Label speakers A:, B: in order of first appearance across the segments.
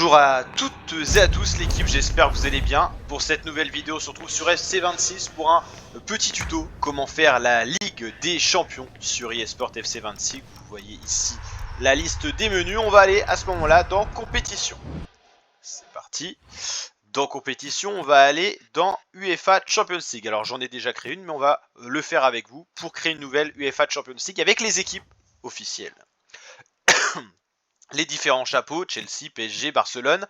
A: Bonjour à toutes et à tous l'équipe, j'espère que vous allez bien. Pour cette nouvelle vidéo, on se retrouve sur FC26 pour un petit tuto comment faire la Ligue des Champions sur eSport FC26. Vous voyez ici la liste des menus. On va aller à ce moment-là dans compétition. C'est parti. Dans compétition, on va aller dans UEFA Champions League. Alors j'en ai déjà créé une, mais on va le faire avec vous pour créer une nouvelle UEFA Champions League avec les équipes officielles. Les différents chapeaux, Chelsea, PSG, Barcelone.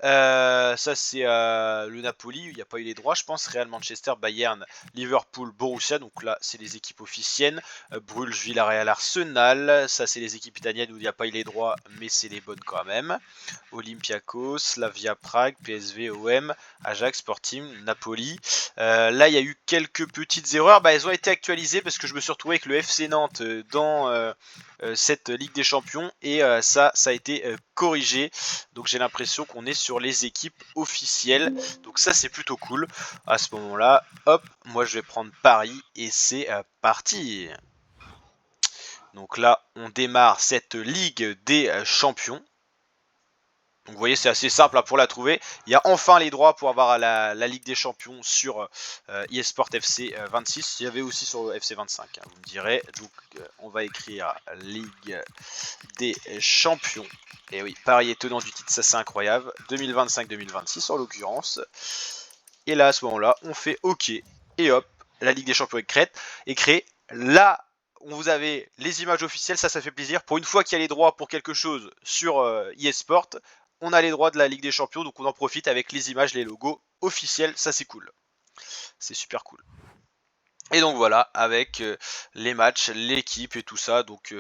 A: Ça c'est le Napoli, il n'y a pas eu les droits je pense, Real, Manchester, Bayern, Liverpool, Borussia, donc là c'est les équipes officielles, Bruges, Villarreal, Arsenal, ça c'est les équipes italiennes où il n'y a pas eu les droits mais c'est les bonnes quand même, Olympiakos, Slavia Prague, PSV, OM, Ajax, Sporting, Napoli. Là il y a eu quelques petites erreurs, elles ont été actualisées parce que je me suis retrouvé avec le FC Nantes dans cette Ligue des Champions et ça a été corrigé, donc j'ai l'impression qu'on est sur les équipes officielles, donc ça c'est plutôt cool. À ce moment là, hop, moi je vais prendre Paris et c'est parti. Donc là on démarre cette Ligue des Champions. Donc vous voyez c'est assez simple pour la trouver. Il y a enfin les droits pour avoir la Ligue des Champions sur eSport FC 26. Il y avait aussi sur FC 25, vous me direz. Donc on va écrire Ligue des Champions. Et oui, Paris est tenant du titre, ça c'est incroyable. 2025-2026 en l'occurrence. Et là à ce moment là on fait OK. Et hop, la Ligue des Champions est créée. Là vous avez les images officielles, ça fait plaisir. Pour une fois qu'il y a les droits pour quelque chose sur eSport, on a les droits de la Ligue des Champions, donc on en profite avec les images, les logos officiels, ça c'est cool. C'est super cool. Et donc voilà, avec les matchs, l'équipe et tout ça, donc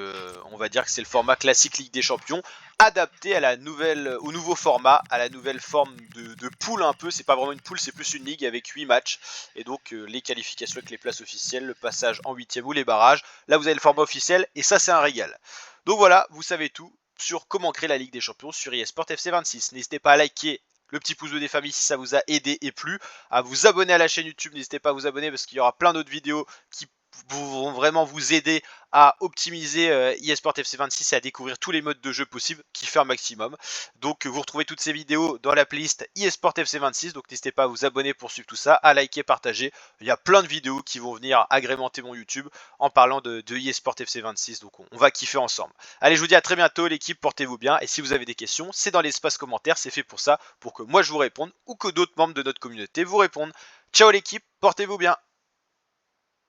A: on va dire que c'est le format classique Ligue des Champions, adapté à au nouveau format, à la nouvelle forme de poule un peu. C'est pas vraiment une poule, c'est plus une ligue avec 8 matchs. Et donc les qualifications avec les places officielles, le passage en 8e ou les barrages. Là vous avez le format officiel et ça c'est un régal. Donc voilà, vous savez tout sur comment créer la Ligue des Champions sur eSport FC26. N'hésitez pas à liker le petit pouce bleu des familles si ça vous a aidé et plu, à vous abonner à la chaîne YouTube, n'hésitez pas à vous abonner parce qu'il y aura plein d'autres vidéos qui vont vraiment vous aider à optimiser eSport FC26 et à découvrir tous les modes de jeu possibles, kiffer un maximum. Donc vous retrouvez toutes ces vidéos dans la playlist eSport FC26, donc n'hésitez pas à vous abonner pour suivre tout ça, à liker, partager. Il y a plein de vidéos qui vont venir agrémenter mon YouTube en parlant de eSport FC26, donc on va kiffer ensemble. Allez, je vous dis à très bientôt l'équipe, portez-vous bien, et si vous avez des questions, c'est dans l'espace commentaire, c'est fait pour ça, pour que moi je vous réponde, ou que d'autres membres de notre communauté vous répondent. Ciao l'équipe, portez-vous bien.